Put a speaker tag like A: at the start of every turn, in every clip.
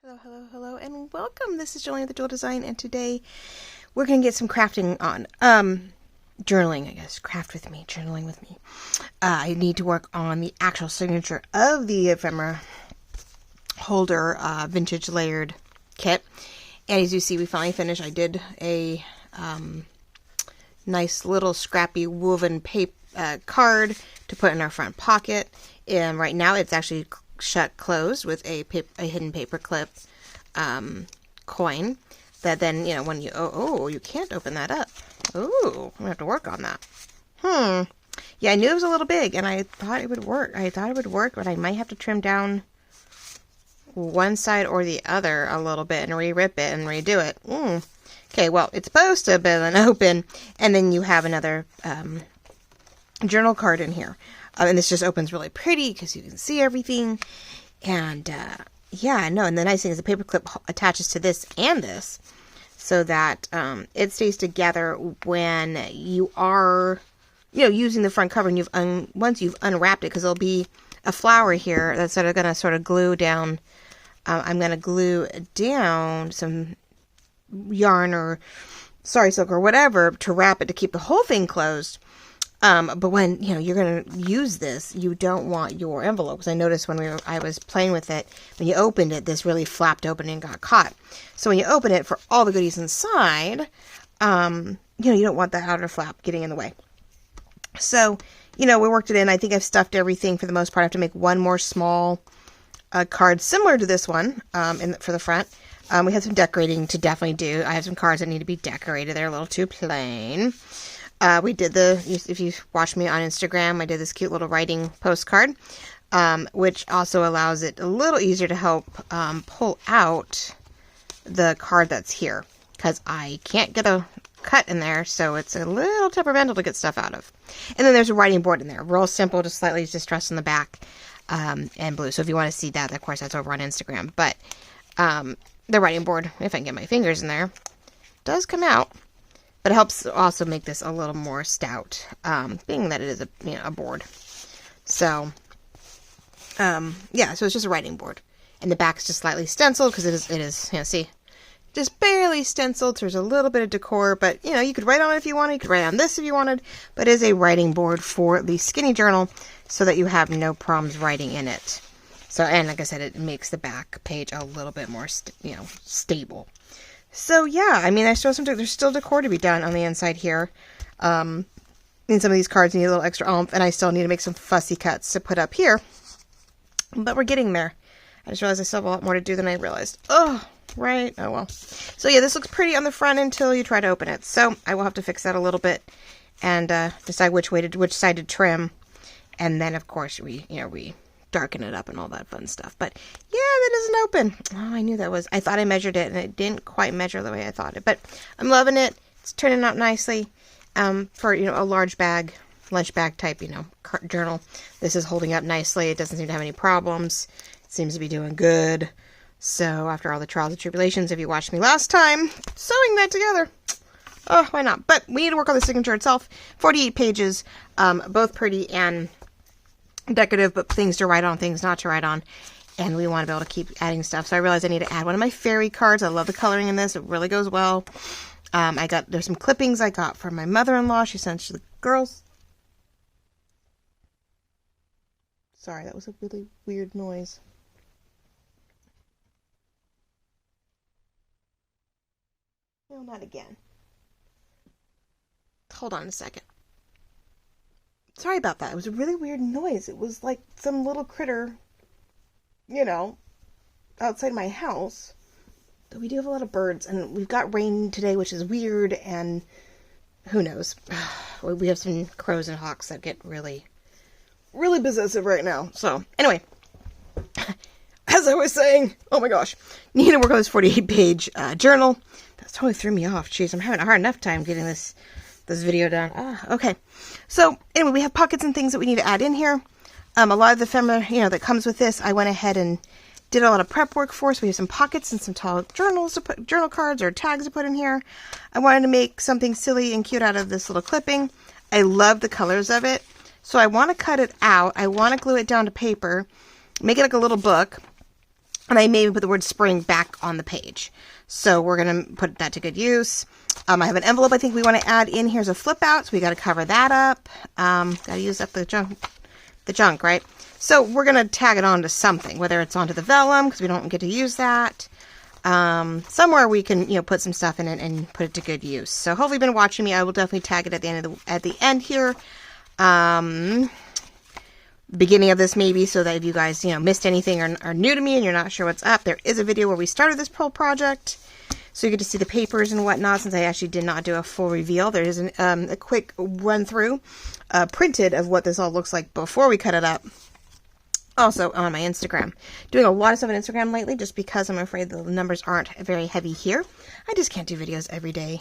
A: Hello, and welcome. This is Jolene with the Jewel Design, and today we're going to get some crafting on. Journaling, I guess. Craft with me, journaling with me. I need to work on the actual signature of the ephemera holder vintage layered kit. And as you see, we finally finished. I did a nice little scrappy woven paper card to put in our front pocket. And right now it's actually shut closed with a hidden paper clip coin that then, you know, when you, you can't open that up. Oh, I'm gonna have to work on that. Yeah, I knew it was a little big and I thought it would work. But I might have to trim down one side or the other a little bit and re-rip it and redo it. Okay, well, it's supposed to have been open, and then you have another journal card in here. And this just opens really pretty because you can see everything. And yeah, no, and the nice thing is the paper clip attaches to this and this so that it stays together when you are, using the front cover, and once you've unwrapped it, because there'll be a flower here that's going to sort of glue down. I'm going to glue down some yarn or silk or whatever to wrap it to keep the whole thing closed. But when, you're going to use this, you don't want your envelopes. I noticed when I was playing with it, when you opened it, this really flapped open and got caught. So when you open it for all the goodies inside, you don't want the outer flap getting in the way. So, we worked it in. I think I've stuffed everything for the most part. I have to make one more small card similar to this one for the front. We have some decorating to definitely do. I have some cards that need to be decorated. They're a little too plain. We did if you watch me on Instagram, I did this cute little writing postcard, which also allows it a little easier to help pull out the card that's here, because I can't get a cut in there, so it's a little temperamental to get stuff out of. And then there's a writing board in there, real simple, just slightly distressed in the back, and blue. So if you want to see that, of course, that's over on Instagram. But the writing board, if I can get my fingers in there, does come out. But it helps also make this a little more stout, being that it is a board. So, yeah, so it's just a writing board. And the back is just slightly stenciled because it is, see, just barely stenciled. So there's a little bit of decor, but, you could write on it if you wanted. You could write on this if you wanted. But it is a writing board for the skinny journal so that you have no problems writing in it. So, and like I said, it makes the back page a little bit more, stable. So yeah, there's still decor to be done on the inside here. And some of these cards need a little extra oomph, and I still need to make some fussy cuts to put up here. But we're getting there. I just realized I still have a lot more to do than I realized. Oh, right. Oh well. So yeah, this looks pretty on the front until you try to open it. So I will have to fix that a little bit and decide which side to trim. And then of course we darken it up and all that fun stuff. But yeah, that doesn't open. Oh, I knew that was, I thought I measured it and it didn't quite measure the way I thought it, but I'm loving it. It's turning out nicely, for, a large bag, lunch bag type, journal. This is holding up nicely. It doesn't seem to have any problems. It seems to be doing good. So after all the trials and tribulations, if you watched me last time, sewing that together, oh, why not? But we need to work on the signature itself. 48 pages, both pretty and decorative, but things to write on, things not to write on, and we want to be able to keep adding stuff. So I realized I need to add one of my fairy cards. I love the coloring in this. It really goes well. There's some clippings I got from my mother-in-law. She sent to the girls. Sorry, that was a really weird noise. No, not again. Hold on a second. Sorry about that. It was a really weird noise. It was like some little critter, outside my house. But we do have a lot of birds, and we've got rain today, which is weird, and who knows. We have some crows and hawks that get really, really possessive right now. So, anyway, as I was saying, oh my gosh, need to work on this 48-page journal. That totally threw me off. Jeez, I'm having a hard enough time getting this video done. Okay. So anyway, we have pockets and things that we need to add in here. A lot of the ephemera, that comes with this, I went ahead and did a lot of prep work for. So we have some pockets and some tall journal cards or tags to put in here. I wanted to make something silly and cute out of this little clipping. I love the colors of it. So I want to cut it out. I want to glue it down to paper, make it like a little book. And I maybe put the word spring back on the page. So we're going to put that to good use. I have an envelope I think we want to add in. Here's a flip out, so we got to cover that up. Got to use up the junk, right? So we're going to tag it onto something, whether it's onto the vellum, because we don't get to use that. Somewhere we can, put some stuff in it and put it to good use. So hopefully you've been watching me. I will definitely tag it at the end here. Beginning of this maybe, so that if you guys, missed anything or are new to me and you're not sure what's up, there is a video where we started this whole project. So you get to see the papers and whatnot, since I actually did not do a full reveal. There is a quick run through, printed of what this all looks like before we cut it up. Also on my Instagram. Doing a lot of stuff on Instagram lately, just because I'm afraid the numbers aren't very heavy here. I just can't do videos every day.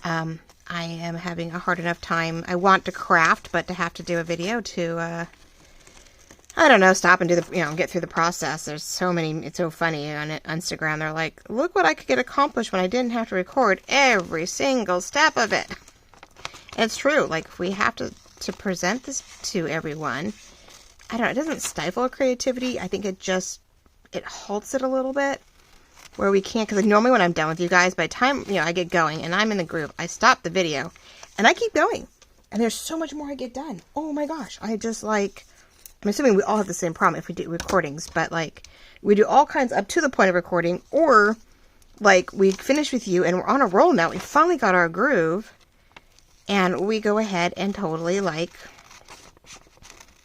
A: I am having a hard enough time. I want to craft, but to have to do a video to, I don't know, stop and do the, get through the process. There's so many, it's so funny on Instagram. They're like, look what I could get accomplished when I didn't have to record every single step of it. And it's true. Like, if we have to present this to everyone, I don't know, it doesn't stifle creativity. I think it halts it a little bit, where we can't, because like, normally when I'm done with you guys, by the time, I get going and I'm in the groove, I stop the video and I keep going. And there's so much more I get done. Oh my gosh. I'm assuming we all have the same problem if we do recordings, but like we do all kinds up to the point of recording, or like we finish with you and we're on a roll now. We finally got our groove and we go ahead and totally like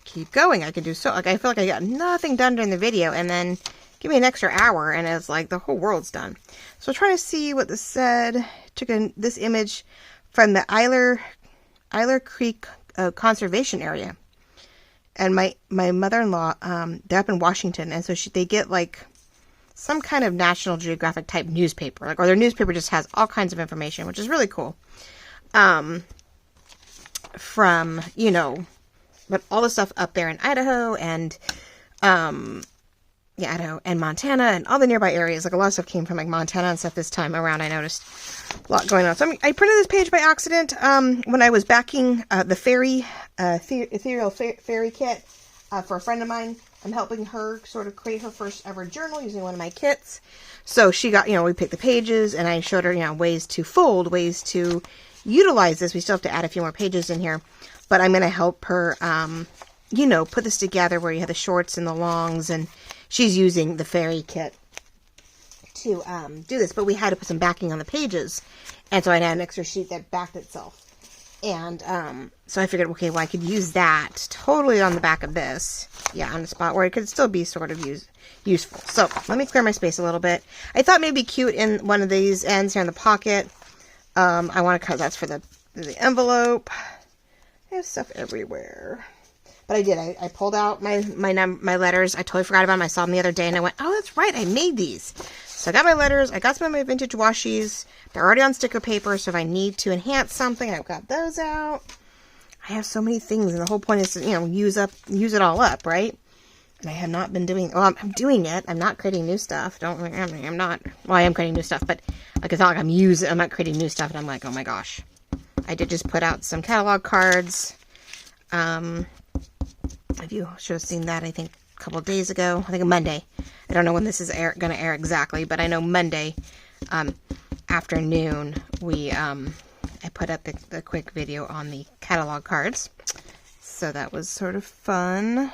A: keep going. I can do I feel like I got nothing done during the video, and then give me an extra hour and it's like the whole world's done. So trying to see what this said. Took this image from the Eiler Creek Conservation Area. And my mother-in-law, they're up in Washington, and so they get like some kind of National Geographic type newspaper, or their newspaper just has all kinds of information, which is really cool. From but all the stuff up there in Idaho and Idaho and Montana and all the nearby areas. Like a lot of stuff came from like Montana and stuff this time around. I noticed a lot going on. So I printed this page by accident when I was backing the ethereal fairy kit for a friend of mine. I'm helping her sort of create her first ever journal using one of my kits. So she got, we picked the pages and I showed her, ways to fold, ways to utilize this. We still have to add a few more pages in here, but I'm going to help her, put this together where you have the shorts and the longs, and she's using the fairy kit to do this, but we had to put some backing on the pages, and so I had an extra sheet that backed itself. And so I figured, okay, well, I could use that totally on the back of this, on the spot where it could still be sort of useful. So let me clear my space a little bit. I thought maybe cute in one of these ends here in the pocket. I want to cut, that's for the envelope. I have stuff everywhere. But I did. I pulled out my letters. I totally forgot about them. I saw them the other day, and I went, oh, that's right. I made these. So I got my letters. I got some of my vintage washies. They're already on sticker paper, so if I need to enhance something, I've got those out. I have so many things, and the whole point is to, use it all up, right? And I have not been doing, well, I'm doing it. I'm not creating new stuff. I'm not, well, I am creating new stuff, but like, it's not like I'm not creating new stuff, and I'm like, oh my gosh. I did just put out some catalog cards. You should have seen that, I think, a couple of days ago. I think Monday. I don't know when this is going to air exactly, but I know Monday afternoon I put up the quick video on the catalog cards. So that was sort of fun.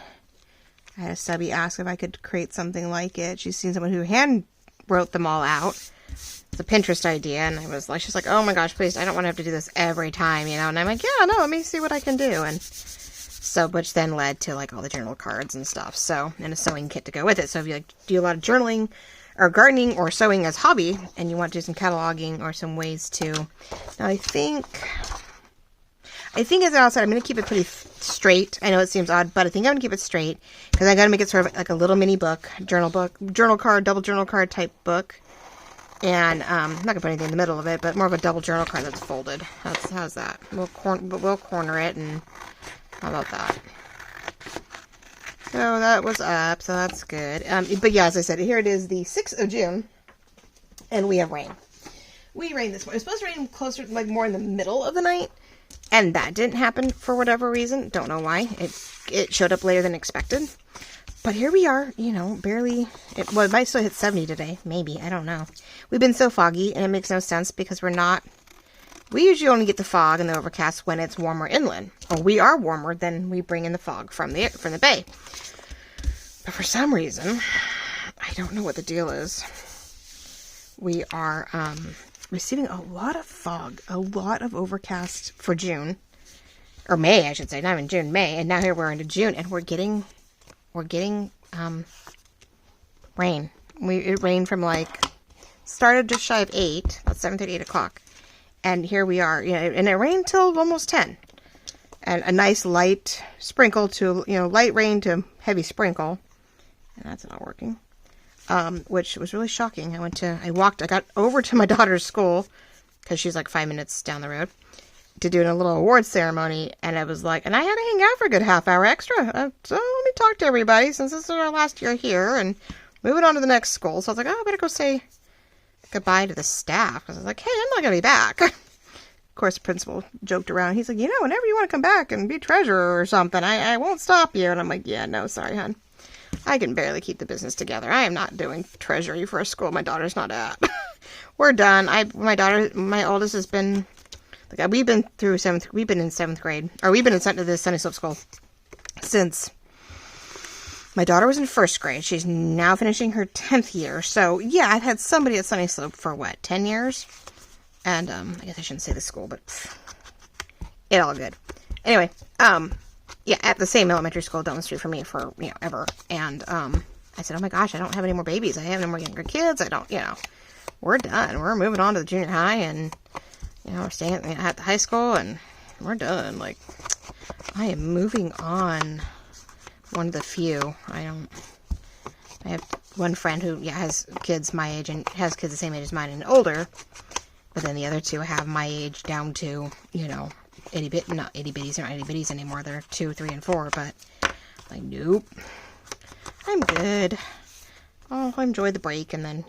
A: I had a subby ask if I could create something like it. She's seen someone who hand wrote them all out. It's a Pinterest idea, and I was like, she's like, oh my gosh, please, I don't want to have to do this every time, And I'm like, yeah, no, let me see what I can do. And so, which then led to like all the journal cards and stuff. So, and a sewing kit to go with it. So if you like do a lot of journaling or gardening or sewing as hobby, and you want to do some cataloging or some ways to, now I think as I said, I'm going to keep it pretty straight. I know it seems odd, but I think I'm going to keep it straight because I got to make it sort of like a little mini book, journal card, double journal card type book. And I'm not going to put anything in the middle of it, but more of a double journal card that's folded. How's that? We'll corner it, and how about that? So that was up, so that's good. But yeah, as I said, here it is, the 6th of June, and we have rain. We rained this morning. It was supposed to rain closer, like more in the middle of the night, and that didn't happen for whatever reason. Don't know why. It showed up later than expected. But here we are, you know, barely, it might still hit 70 today. Maybe, I don't know. We've been so foggy, and it makes no sense because we usually only get the fog and the overcast when it's warmer inland. Or we are warmer than we bring in the fog from the bay. But for some reason, I don't know what the deal is. We are receiving a lot of fog, a lot of overcast for June. Or May, I should say, not even June, May. And now here we're into June, and we're getting rain. It rained from started just shy of 8, about 7:30, 8 o'clock. And here we are, you know, and it rained till almost 10. And a nice light sprinkle to, you know, light rain to heavy sprinkle. And that's not working. Which was really shocking. I got over to my daughter's school, because she's 5 minutes down the road, to do a little awards ceremony, and I was and I had to hang out for a good half hour extra. So let me talk to everybody, since this is our last year here, and moving on to the next school. So I was I better go say goodbye to the staff, because I was hey, I'm not going to be back. Of course, the principal joked around. He's whenever you want to come back and be treasurer or something, I won't stop you. And I'm yeah, no, sorry, hon. I can barely keep the business together. I am not doing treasury for a school my daughter's not at. We're done. My oldest has been, we've been in 7th grade, or we've been in the Sunny Slope school since my daughter was in 1st grade. She's now finishing her 10th year. So yeah, I've had somebody at Sunny Slope for 10 years? And, I guess I shouldn't say the school, but it all good. Anyway, yeah, at the same elementary school down the street from me for, ever. And, I said, oh my gosh, I don't have any more babies. I have no more younger kids. I don't, we're done. We're moving on to the junior high, and, we're staying at the high school, and we're done. I am moving on. One of the few. I have one friend who, has kids my age, and has kids the same age as mine and older. But then the other two have my age down to, not itty bitties, they're not itty bitties anymore. They're 2, 3, and 4, but nope. I'm good. I'll enjoy the break, and then,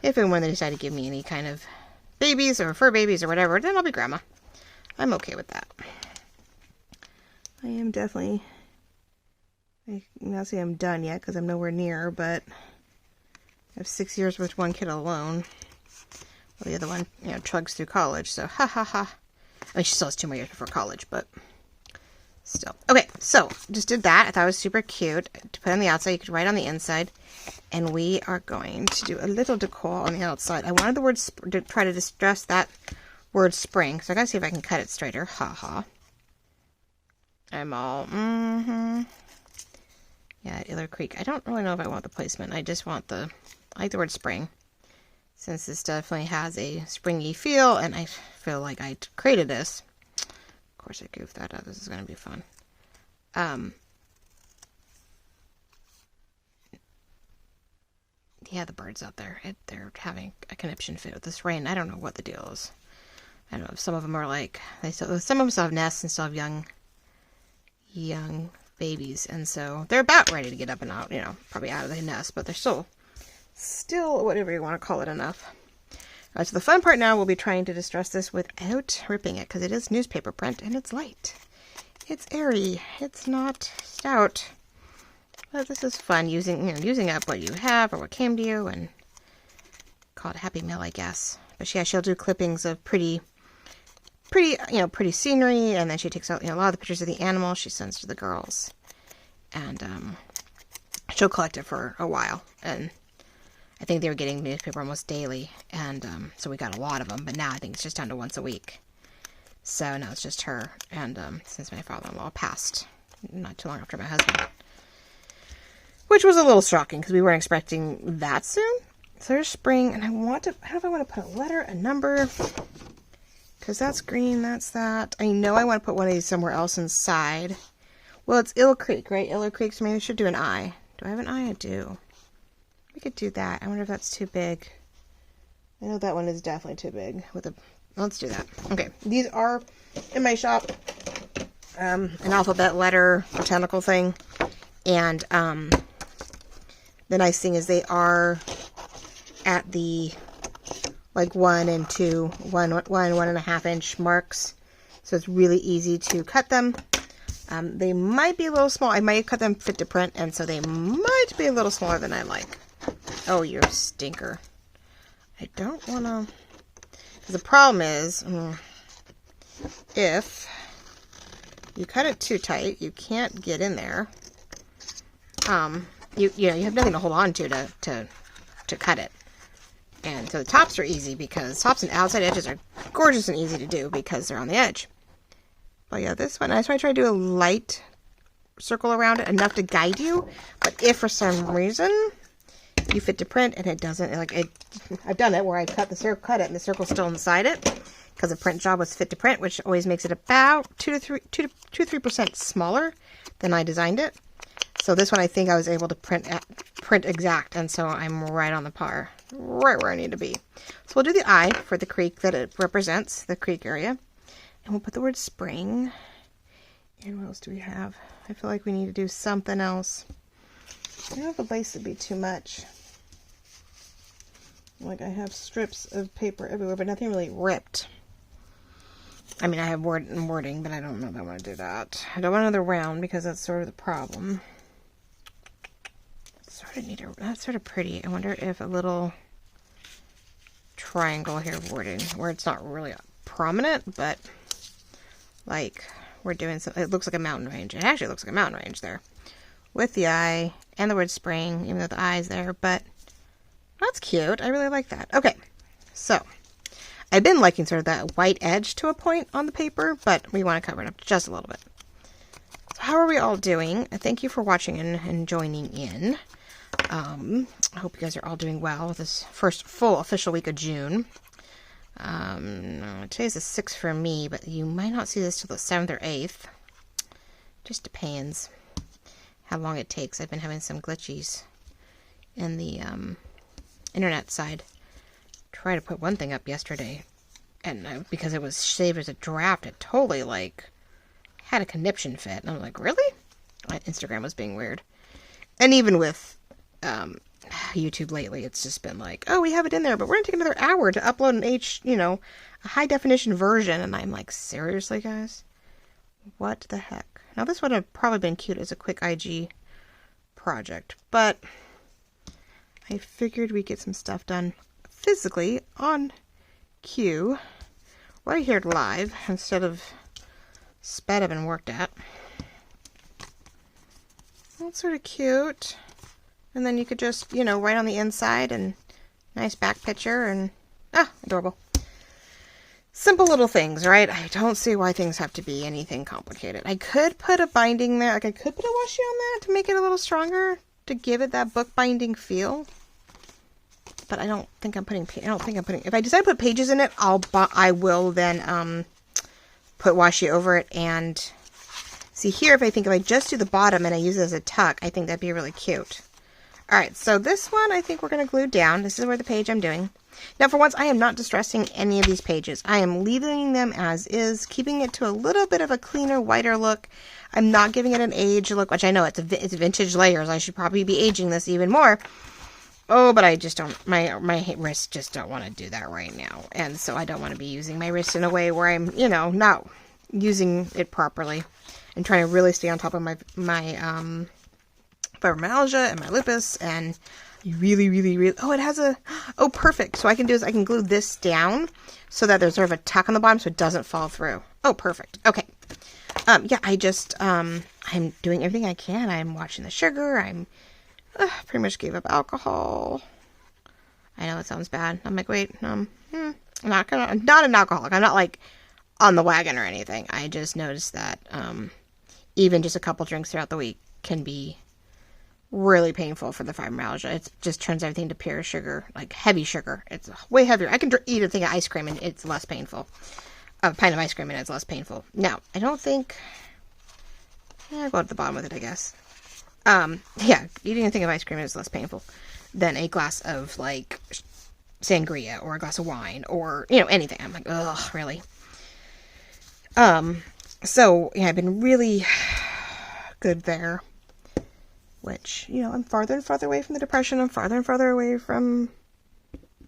A: if and when they decide to give me any kind of babies or fur babies or whatever, then I'll be grandma. I'm okay with that. I am definitely, I'm not saying I'm done yet, because I'm nowhere near, but I have 6 years with one kid alone. Well, the other one, chugs through college, so ha ha ha. I mean, she still has 2 more years before college, but still. Okay, so just did that. I thought it was super cute to put on the outside. You could write on the inside. And we are going to do a little decor on the outside. I wanted the word to try to distress that word spring. So I gotta see if I can cut it straighter. Ha ha. I'm all, Yeah, Iller Creek. I don't really know if I want the placement. I just want I like the word spring. Since this definitely has a springy feel, and I feel like I created this. Of course, I goofed that up. This is going to be fun. Yeah, the birds out there, they're having a conniption fit with this rain. I don't know what the deal is. I don't know if some of them are some of them still have nests and still have young babies, and so they're about ready to get up and out, probably out of the nest, but they're still whatever you want to call it enough. So the fun part now will be trying to distress this without ripping it, because it is newspaper print and it's light. It's airy. It's not stout. But this is fun, using up what you have or what came to you, and call it a happy meal, I guess. But yeah, she'll do clippings of pretty scenery, and then she takes out a lot of the pictures of the animals she sends to the girls, and she'll collect it for a while. And I think they were getting newspaper almost daily, and so we got a lot of them. But now I think it's just down to once a week. So now it's just her, and since my father-in-law passed not too long after my husband, which was a little shocking because we weren't expecting that soon. So there's spring, and I don't know if I want to put a letter, a number, because that's green, that's that. I know I want to put one of these somewhere else inside. Well, it's Ill Creek, right? Iller Creek, so maybe I should do an I. Do I have an I? I do. We could do that. I wonder if that's too big. I know that one is definitely too big. Let's do that. Okay, these are in my shop. An alphabet letter botanical thing, and the nice thing is they are at the 1 and 2, 1.5 inch marks, so it's really easy to cut them. They might be a little small. I might cut them fit to print, and so they might be a little smaller than I like. Oh, you're a stinker. I don't want to... The problem is, if you cut it too tight, you can't get in there. You have nothing to hold on to cut it. And so the tops are easy because tops and outside edges are gorgeous and easy to do because they're on the edge. But yeah, this one, I try to do a light circle around it, enough to guide you. But if for some reason you fit to print and it doesn't, I've done it where I cut it, and the circle's still inside it because the print job was fit to print, which always makes it about 2 to 3% smaller than I designed it. So this one I think I was able to print exact, and so I'm right on the par, right where I need to be. So we'll do the eye for the creek that it represents, the creek area, and we'll put the word spring. And what else do we have? I feel like we need to do something else. I don't know if the lace would be too much. Like I have strips of paper everywhere, but nothing really ripped. I mean, I have wording, but I don't know if I want to do that. I don't want another round because that's sort of the problem. That's sort of pretty. I wonder if a little triangle here of wording where it's not really prominent, but like we're doing something. It looks like a mountain range. It actually looks like a mountain range there with the eye and the word spring, even though the eye's there, but that's cute. I really like that. Okay, so I've been liking sort of that white edge to a point on the paper, but we want to cover it up just a little bit. So how are we all doing? Thank you for watching and joining in. I hope you guys are all doing well with this first full official week of June. Today's the 6th for me, but you might not see this till the 7th or 8th. Just depends how long it takes. I've been having some glitchies in the internet side. Tried to put one thing up yesterday, and because it was saved as a draft, it totally like had a conniption fit, and I'm like, really? Instagram was being weird. And even with YouTube lately, it's just been like, oh, we have it in there, but we're gonna take another hour to upload a high definition version, and I'm like, seriously, guys, what the heck? Now this would have probably been cute as a quick IG project, but I figured we'd get some stuff done physically on cue right here live instead of sped up and worked at. That's sort of cute. And then you could just, write on the inside, and nice back picture, and adorable. Simple little things, right? I don't see why things have to be anything complicated. I could put a binding there, like I could put a washi on that to make it a little stronger, to give it that book binding feel. But I don't think I'm putting, if I decide to put pages in it, I will then put washi over it. And see here, if I just do the bottom and I use it as a tuck, I think that'd be really cute. All right, so this one I think we're going to glue down. This is where the page I'm doing. Now for once, I am not distressing any of these pages. I am leaving them as is, keeping it to a little bit of a cleaner, whiter look. I'm not giving it an age look, which I know it's vintage layers. I should probably be aging this even more. Oh, but I just don't, my wrists just don't want to do that right now. And so I don't want to be using my wrist in a way where I'm, not using it properly and trying to really stay on top of my fibromyalgia and my lupus, and really, it has perfect. So I can glue this down so that there's sort of a tuck on the bottom so it doesn't fall through. Oh, perfect. Okay. Yeah, I'm doing everything I can. I'm watching the sugar. I'm pretty much gave up alcohol. I know it sounds bad. I'm like, wait, I'm not an alcoholic. I'm not like on the wagon or anything. I just noticed that even just a couple drinks throughout the week can be really painful for the fibromyalgia. It just turns everything to pure sugar, like heavy sugar. It's way heavier. I can eat a thing of ice cream and it's less painful. A pint of ice cream and it's less painful. Now, I don't think... I'll go to the bottom with it, I guess. Yeah, eating a thing of ice cream is less painful than a glass of, like, sangria or a glass of wine or, anything. I'm like, ugh, really? So, yeah, I've been really good there. Which, I'm farther and farther away from the depression. I'm farther and farther away from...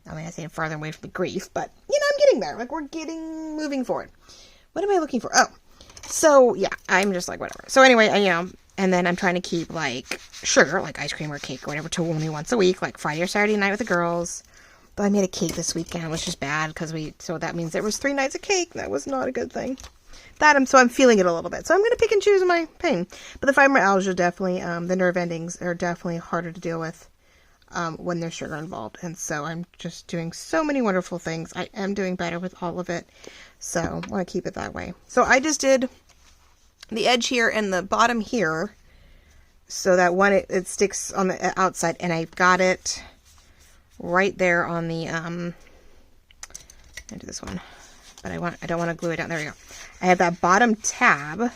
A: I say farther away from the grief, but, I'm getting there. Like, we're moving forward. What am I looking for? Oh, So yeah, I'm just like, whatever. So anyway, and then I'm trying to keep like sugar, like ice cream or cake or whatever, to only once a week, like Friday or Saturday night with the girls. Though I made a cake this weekend, which is bad because so that means there was 3 nights of cake. That was not a good thing. So I'm feeling it a little bit. So I'm going to pick and choose my pain. But the fibromyalgia definitely, the nerve endings are definitely harder to deal with when there's sugar involved. And so I'm just doing so many wonderful things. I am doing better with all of it. So I want to keep it that way. So I just did the edge here and the bottom here so that when it sticks on the outside, and I've got it right there on the, I'll do this one, but I don't want to glue it down. There we go. I have that bottom tab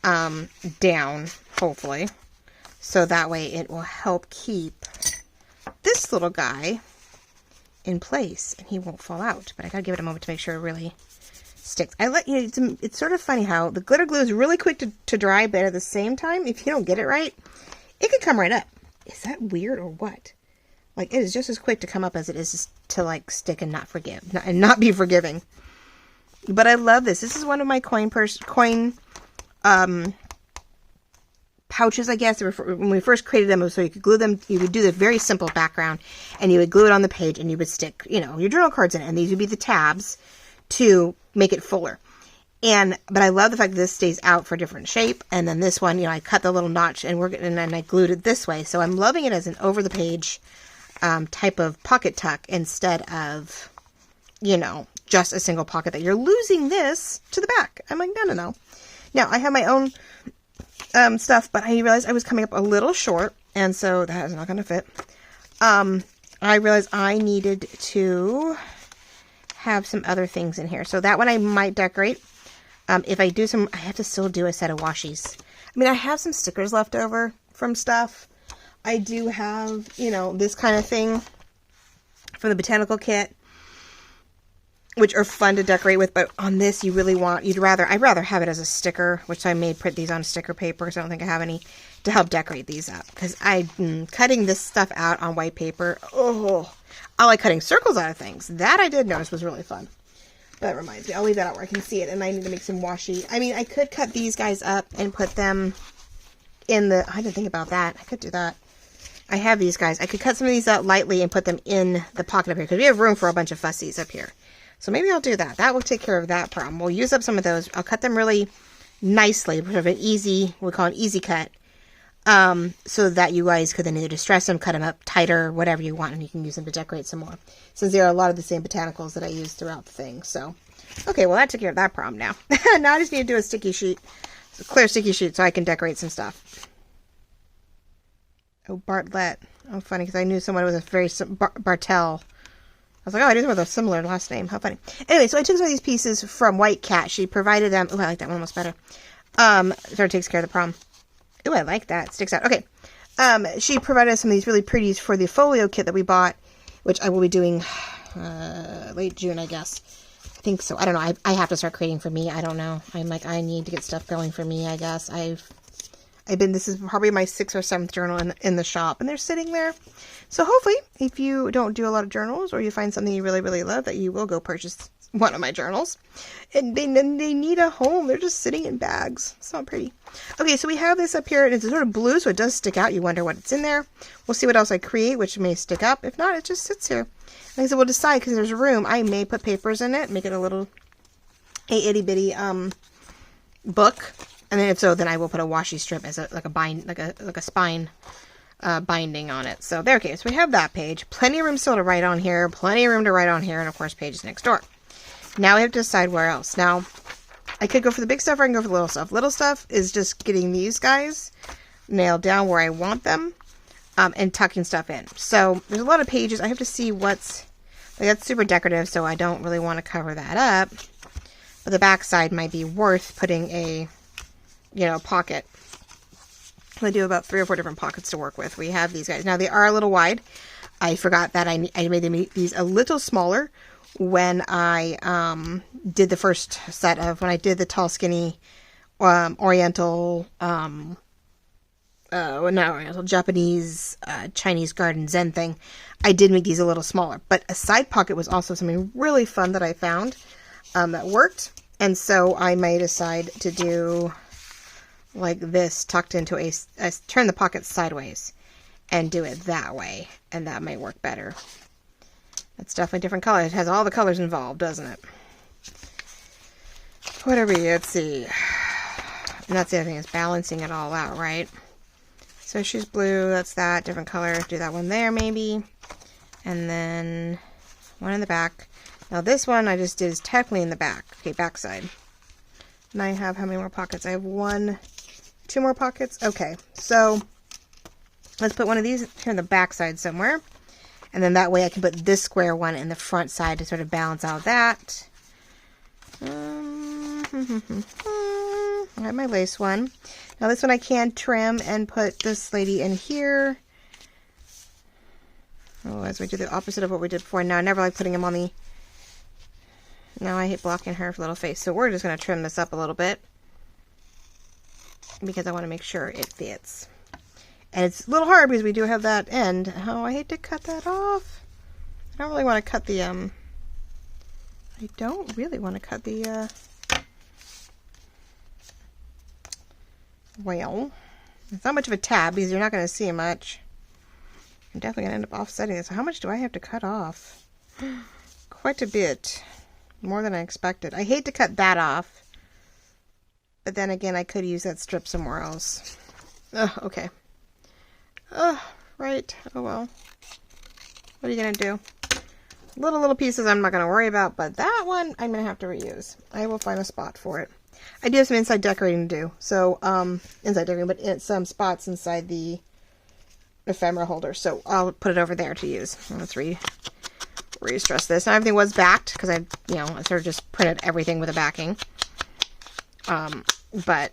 A: down, hopefully, so that way it will help keep this little guy in place and he won't fall out. But I gotta give it a moment to make sure it really sticks. It's sort of funny how the glitter glue is really quick to dry, but at the same time, if you don't get it right, it could come right up. Is that weird or what? Like, it is just as quick to come up as it is to like stick and not be forgiving. But I love this. This is one of my coin pouches, I guess. When we first created them, so you could glue them. You would do the very simple background, and you would glue it on the page, and you would stick, your journal cards in it. And these would be the tabs to make it fuller. But I love the fact that this stays out for a different shape. And then this one, I cut the little notch, and then I glued it this way. So I'm loving it as an over the page type of pocket tuck instead of, just a single pocket that you're losing this to the back. I'm like, no. Now, I have my own stuff, but I realized I was coming up a little short, and so that is not going to fit. I realized I needed to have some other things in here. So that one I might decorate. If I do I have to still do a set of washies. I mean, I have some stickers left over from stuff. I do have, this kind of thing from the botanical kit, which are fun to decorate with, but on this I'd rather have it as a sticker, which I may print these on sticker paper, because I don't think I have any to help decorate these up, because cutting this stuff out on white paper, I like cutting circles out of things. That I did notice was really fun. That reminds me, I'll leave that out where I can see it, and I need to make some washi. I mean, I could cut these guys up and put them in I didn't think about that. I could do that. I have these guys. I could cut some of these out lightly and put them in the pocket up here, because we have room for a bunch of fussies up here. So maybe I'll do that. That will take care of that problem. We'll use up some of those. I'll cut them really nicely, sort of an easy, we call it easy cut, so that you guys could then either distress them, cut them up tighter, whatever you want, and you can use them to decorate some more. Since there are a lot of the same botanicals that I use throughout the thing. So, okay, well that took care of that problem now. Now I just need to do a sticky sheet, a clear sticky sheet, so I can decorate some stuff. Oh, Bartlett. Oh, funny, because I knew someone with a very Bartel. I was like, I didn't know with a similar last name. How funny. Anyway, so I took some of these pieces from White Cat. She provided them. Oh, I like that one almost better. So it takes care of the problem. Oh, I like that. It sticks out. Okay. She provided us some of these really pretties for the folio kit that we bought, which I will be doing late June, I guess. I think so. I don't know. I have to start creating for me. I don't know. I'm like, I need to get stuff going for me, I guess. This is probably my 6th or 7th journal in the shop, and they're sitting there. So hopefully, if you don't do a lot of journals, or you find something you really, really love, that you will go purchase one of my journals. And they need a home. They're just sitting in bags. It's not pretty. Okay, so we have this up here, and it's sort of blue, so it does stick out. You wonder what's in there. We'll see what else I create, which may stick up. If not, it just sits here. Like I said, we'll decide, because there's room. I may put papers in it, make it a itty bitty book. And then if so, then I will put a washi strip as a spine binding on it. So there, okay. So we have that page. Plenty of room still to write on here. Plenty of room to write on here, and of course, pages next door. Now we have to decide where else. Now, I could go for the big stuff, or I can go for the little stuff. Little stuff is just getting these guys nailed down where I want them, and tucking stuff in. So there's a lot of pages. I have to see that's super decorative, so I don't really want to cover that up. But the back side might be worth putting a pocket. I do about 3 or 4 different pockets to work with. We have these guys. Now, they are a little wide. I forgot that I made these a little smaller when I did the first set of, when I did the tall, skinny, Oriental, not Oriental, Japanese, Chinese garden Zen thing. I did make these a little smaller. But a side pocket was also something really fun that I found that worked. And so I may decide to do like this, tucked into a turn the pocket sideways and do it that way. And that may work better. It's definitely different color. It has all the colors involved, doesn't it? What are we? Let's see. And that's the other thing, is balancing it all out, right? So she's blue. That's that. Different color. Do that one there, maybe. And then one in the back. Now this one I just did is technically in the back. Okay, back side. And I have how many more pockets? I have 2 more pockets. Okay, so let's put one of these here in the back side somewhere. And then that way I can put this square one in the front side to sort of balance out that. I have my lace one. Now this one I can trim and put this lady in here. Otherwise we do the opposite of what we did before. Now I never like putting him on the... Now I hate blocking her little face. So we're just going to trim this up a little bit, because I want to make sure it fits. And it's a little hard because we do have that end. Oh, I hate to cut that off. I don't really want to cut the, I don't really want to cut the, well, it's not much of a tab because you're not going to see much. I'm definitely going to end up offsetting this. So how much do I have to cut off? Quite a bit. More than I expected. I hate to cut that off. But then again, I could use that strip somewhere else. Oh, okay. Oh, right. Oh, well. What are you going to do? Little pieces I'm not going to worry about, but that one I'm going to have to reuse. I will find a spot for it. I do have some inside decorating to do. So, inside decorating, but it's some spots inside the ephemera holder. So I'll put it over there to use. Let's re-stress this. Now everything was backed because I sort of just printed everything with a backing. But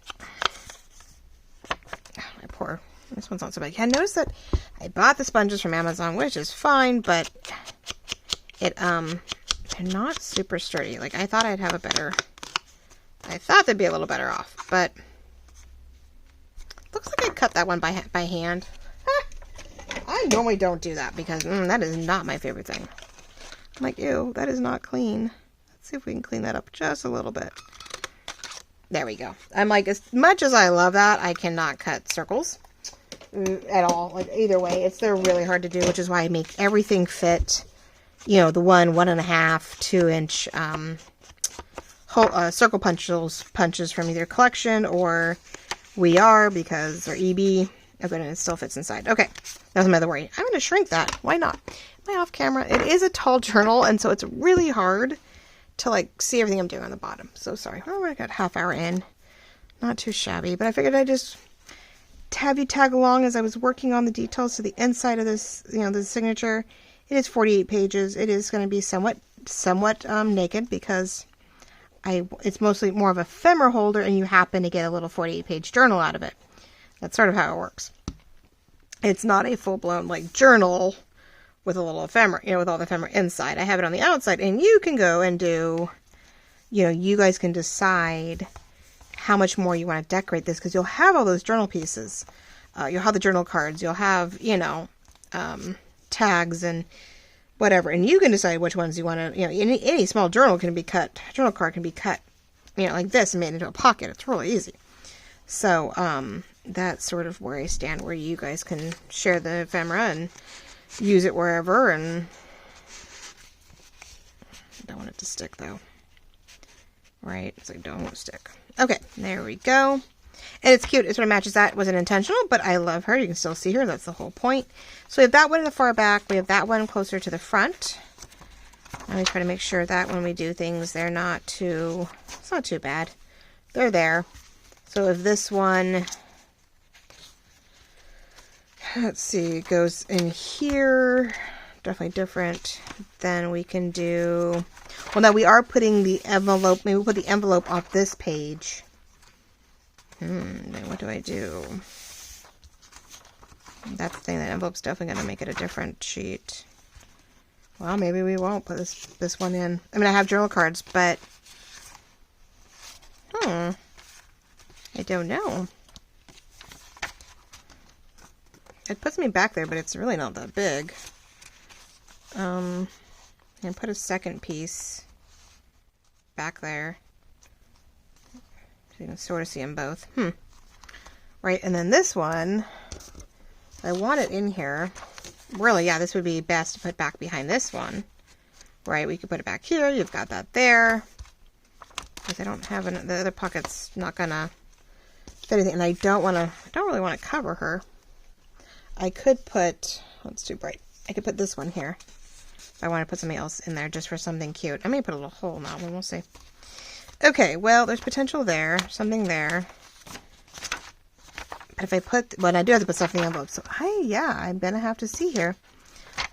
A: my poor, this one's not so bad. Yeah, I noticed that I bought the sponges from Amazon, which is fine, but it they're not super sturdy. Like I thought I'd have a better, I thought they'd be a little better off, but looks like I cut that one by hand. I normally don't do that because that is not my favorite thing. I'm like, ew, that is not clean. Let's see if we can clean that up just a little bit. There we go. I'm like, as much as I love that, I cannot cut circles at all. Like either way, they're really hard to do, which is why I make everything fit. You know, the 1.5, 2 inch circle punches from either collection or We Are, because they're EB. Okay, and it still fits inside. Okay, that's my other worry. I'm going to shrink that. Why not? Am I off camera? It is a tall journal, and so it's really hard to like see everything I'm doing on the bottom. So sorry. Oh, I got half hour in. Not too shabby, but I figured I'd just tag along as I was working on the details to the inside of this, the signature. It is 48 pages. It is going to be somewhat naked because it's mostly more of a ephemera holder, and you happen to get a little 48-page journal out of it. That's sort of how it works. It's not a full-blown like journal with a little ephemera, with all the ephemera inside. I have it on the outside, and you can go and do, you guys can decide how much more you want to decorate this, because you'll have all those journal pieces. You'll have the journal cards. You'll have, tags and whatever, and you can decide which ones you want to, any small journal can be cut. Journal card can be cut, like this and made into a pocket. It's really easy. So, that's sort of where I stand, where you guys can share the ephemera and use it wherever, and I don't want it to stick though. Right? It's like, don't stick. Okay, there we go. And it's cute. It sort of matches that. It wasn't intentional, but I love her. You can still see her. That's the whole point. So we have that one in the far back. We have that one closer to the front. And we try to make sure that when we do things, they're not it's not too bad. They're there. So if this one, let's see, goes in here, definitely different, then we can do, well, now we are putting the envelope, maybe we'll put the envelope off this page. Then what do I do? That's the thing, that envelope's definitely going to make it a different sheet. Well, maybe we won't put this one in. I mean, I have journal cards, but I don't know. It puts me back there, but it's really not that big. And put a second piece back there. So you can sort of see them both. Right, and then this one, I want it in here. Really, yeah, this would be best to put back behind this one. Right, we could put it back here. You've got that there. Because I don't have the other pocket's not gonna fit anything, and I don't really want to cover her. I could put, oh, it's too bright. I could put this one here. If I want to put something else in there just for something cute. I may put a little hole in that one, we'll see. Okay, well, there's potential there, something there. But if I put, well, I do have to put stuff in the envelope, so I'm gonna have to see here.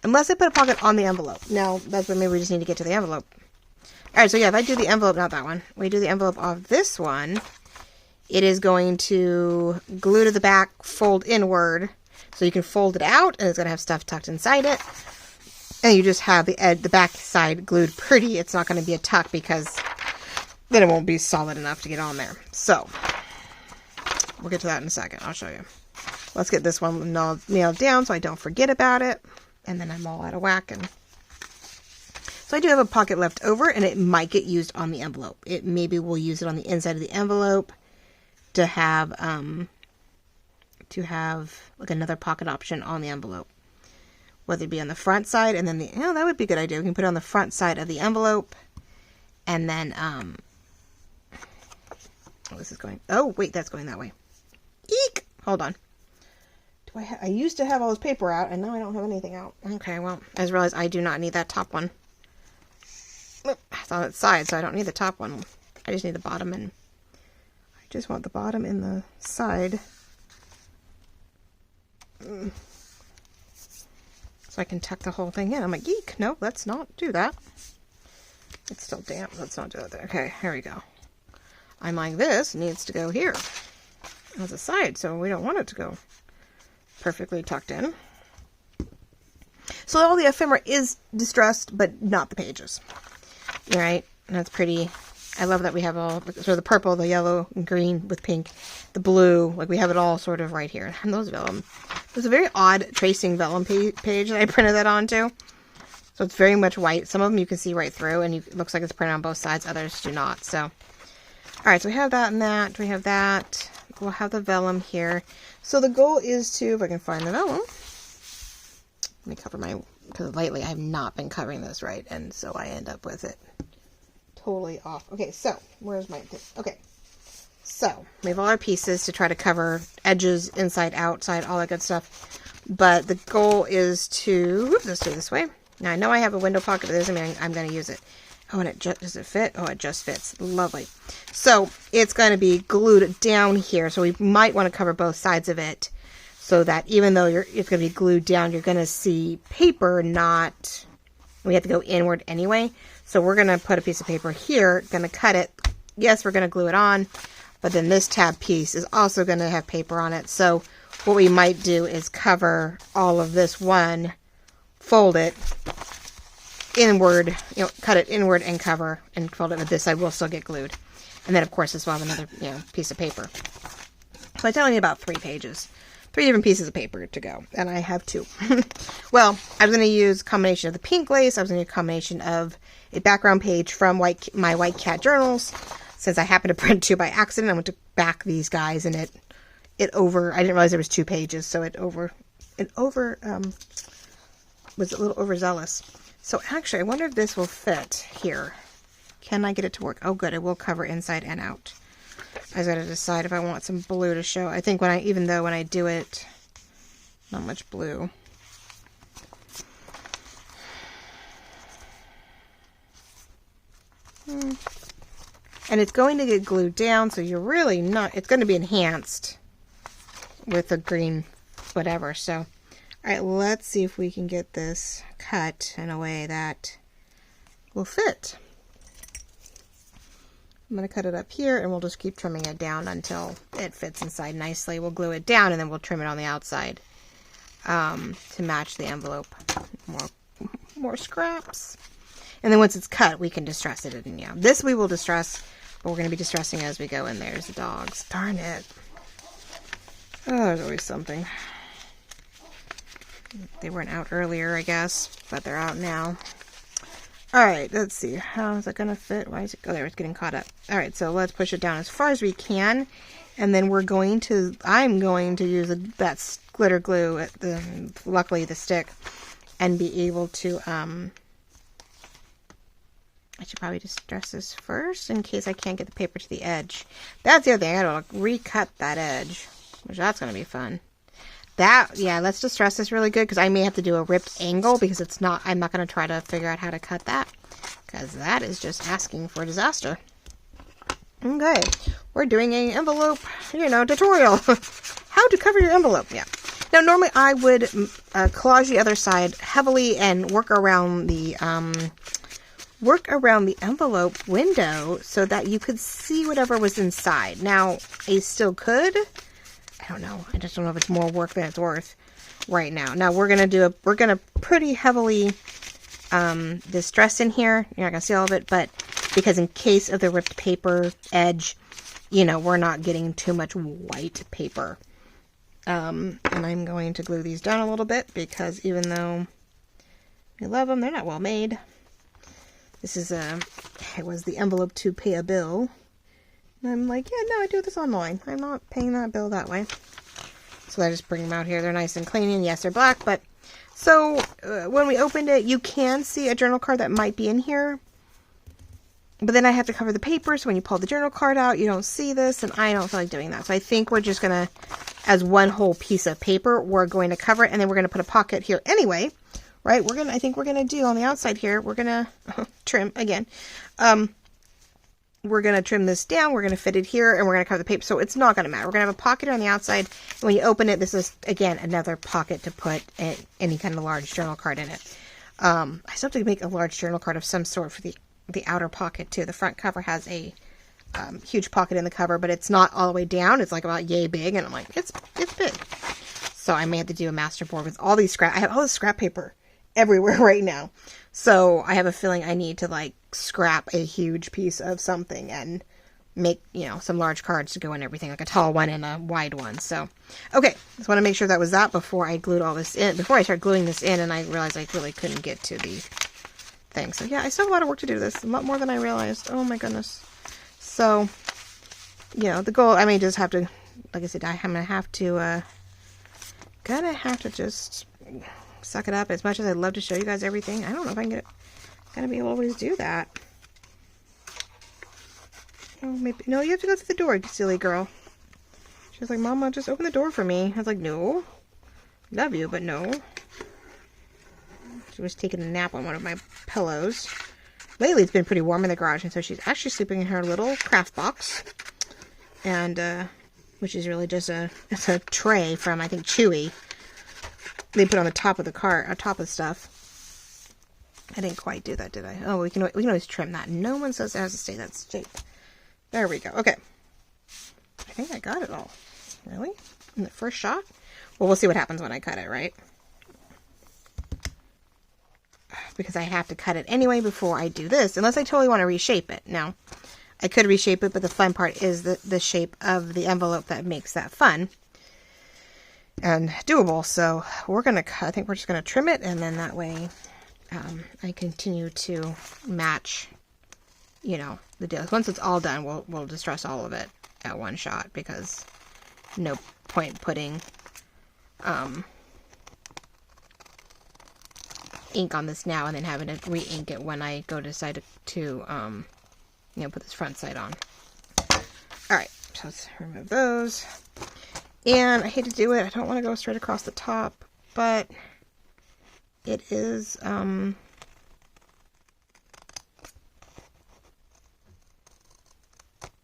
A: Unless I put a pocket on the envelope. Now, that's what maybe we just need to get to the envelope. Alright, so yeah, if I do the envelope, not that one, we do the envelope off this one, it is going to glue to the back, fold inward, so you can fold it out, and it's going to have stuff tucked inside it. And you just have the back side glued pretty. It's not going to be a tuck because then it won't be solid enough to get on there. So, we'll get to that in a second. I'll show you. Let's get this one nailed down so I don't forget about it. And then I'm all out of whack. And so I do have a pocket left over, and it might get used on the envelope. It maybe we'll use it on the inside of the envelope to have like another pocket option on the envelope. Whether it be on the front side, and then that would be a good idea. We can put it on the front side of the envelope, and then this is going, oh wait, that's going that way. Eek! Hold on. I used to have all this paper out, and now I don't have anything out. Okay, well, I just realized I do not need that top one. It's on its side, so I don't need the top one. I just need the bottom, and I just want the bottom and the side. So I can tuck the whole thing in. I'm like, eek, no, let's not do that. It's still damp. Let's not do it there. Okay, here we go. I'm like, this needs to go here as a side, so we don't want it to go perfectly tucked in. So all the ephemera is distressed, but not the pages. All right, and that's pretty. I love that we have all sort of the purple, the yellow, and green with pink, the blue. Like we have it all sort of right here. And those vellum. There's a very odd tracing vellum page that I printed that onto. So it's very much white. Some of them you can see right through, and it looks like it's printed on both sides. Others do not. So, all right. So we have that and that. We have that. We'll have the vellum here. So the goal is to, if I can find the vellum. Let me cover because lately I have not been covering this right, and so I end up with it totally off. Okay, so where's my thing? Okay, so we have all our pieces to try to cover edges, inside, outside, all that good stuff. But the goal is to, let's do it this way. Now I know I have a window pocket, but doesn't mean I'm going to use it. Oh, and does it fit? Oh, it just fits. Lovely. So it's going to be glued down here. So we might want to cover both sides of it, so that even though it's going to be glued down, you're going to see paper, not, we have to go inward anyway. So we're going to put a piece of paper here, going to cut it. Yes, we're going to glue it on, but then this tab piece is also going to have paper on it. So what we might do is cover all of this one, fold it inward, cut it inward and cover and fold it, but this side will still get glued. And then of course this will have another, piece of paper. So I tell you about 3 pages. 3 different pieces of paper to go, and I have 2. Well, I was going to use a combination of the pink lace. I was going to use a combination of a background page from my White Cat journals. Since I happened to print 2 by accident, I went to back these guys, and I didn't realize there was 2 pages, so it was a little overzealous. So actually, I wonder if this will fit here. Can I get it to work? Oh, good. It will cover inside and out. I just got to decide if I want some blue to show. I think even though when I do it, not much blue. And it's going to get glued down, so you're really not, it's going to be enhanced with the green whatever. So, all right, let's see if we can get this cut in a way that will fit. I'm going to cut it up here, and we'll just keep trimming it down until it fits inside nicely. We'll glue it down, and then we'll trim it on the outside to match the envelope. More scraps. And then once it's cut, we can distress it. And this we will distress, but we're going to be distressing as we go. And there's the dogs. Darn it. Oh, there's always something. They weren't out earlier, I guess, but they're out now. All right, let's see. How is that going to fit? Why is it? Oh, there, it's getting caught up. All right, so let's push it down as far as we can. And then I'm going to use that glitter glue, luckily the stick, and be able to, I should probably distress this first in case I can't get the paper to the edge. That's the other thing. I gotta recut that edge, which that's going to be fun. Yeah, let's distress this really good because I may have to do a ripped angle because I'm not going to try to figure out how to cut that because that is just asking for disaster. Okay, we're doing an envelope, tutorial. How to cover your envelope, yeah. Now, normally I would collage the other side heavily and work around the envelope window so that you could see whatever was inside. Now, I still could. I don't know. I just don't know if it's more work than it's worth right now. Now, we're going to pretty heavily distress in here. You're not going to see all of it, but because in case of the ripped paper edge, we're not getting too much white paper. And I'm going to glue these down a little bit because even though I love them, they're not well made. This is it was the envelope to pay a bill. And I'm like, yeah, no, I do this online. I'm not paying that bill that way. So I just bring them out here. They're nice and clean, and yes, they're black, but so when we opened it, you can see a journal card that might be in here. But then I have to cover the paper, so when you pull the journal card out, you don't see this, and I don't feel like doing that. So I think we're just going to, as one whole piece of paper, we're going to cover it, and then we're going to put a pocket here anyway, right? I think we're going to do on the outside here, we're going to trim again. We're going to trim this down, we're going to fit it here, and we're going to cover the paper, so it's not going to matter. We're going to have a pocket on the outside, and when you open it, this is, again, another pocket to put any kind of large journal card in it. I still have to make a large journal card of some sort for the outer pocket too. The front cover has a huge pocket in the cover, but it's not all the way down. It's like about yay big, and I'm like, it's big. So I may have to do a master board with all these scrap. I have all this scrap paper everywhere right now. So I have a feeling I need to like scrap a huge piece of something and make, some large cards to go in everything, like a tall one and a wide one. So, okay, just want to make sure that was that before I glued all this in, before I started gluing this in, and I realized I really couldn't get to the thing. So yeah, I still have a lot of work to do to this, a lot more than I realized. Oh my goodness. So, the goal, I may just have to, like I said, I'm gonna have to just suck it up. As much as I'd love to show you guys everything, I don't know if I'm gonna be able to always do that. Oh, maybe, no, you have to go through the door, silly girl. She was like, Mama, just open the door for me. I was like, no, love you, but no. She was taking a nap on one of my pillows. Lately, it's been pretty warm in the garage, and so she's actually sleeping in her little craft box, and which is really just it's a tray from, I think, Chewy. They put on the top of the car, on top of stuff. I didn't quite do that, did I? Oh, we can always trim that. No one says it has to stay that shape. There we go. Okay, I think I got it all. Really? In the first shot? Well, we'll see what happens when I cut it, right? Because I have to cut it anyway before I do this, unless I totally want to reshape it. Now, I could reshape it, but the fun part is the shape of the envelope that makes that fun and doable. So we're going to cut, I think we're just going to trim it, and then that way I continue to match, the deal. Once it's all done, we'll distress all of it at one shot, because no point putting ink on this now and then having to re-ink it when I go to decide to put this front side on. Alright, so let's remove those. And I hate to do it, I don't want to go straight across the top, but it is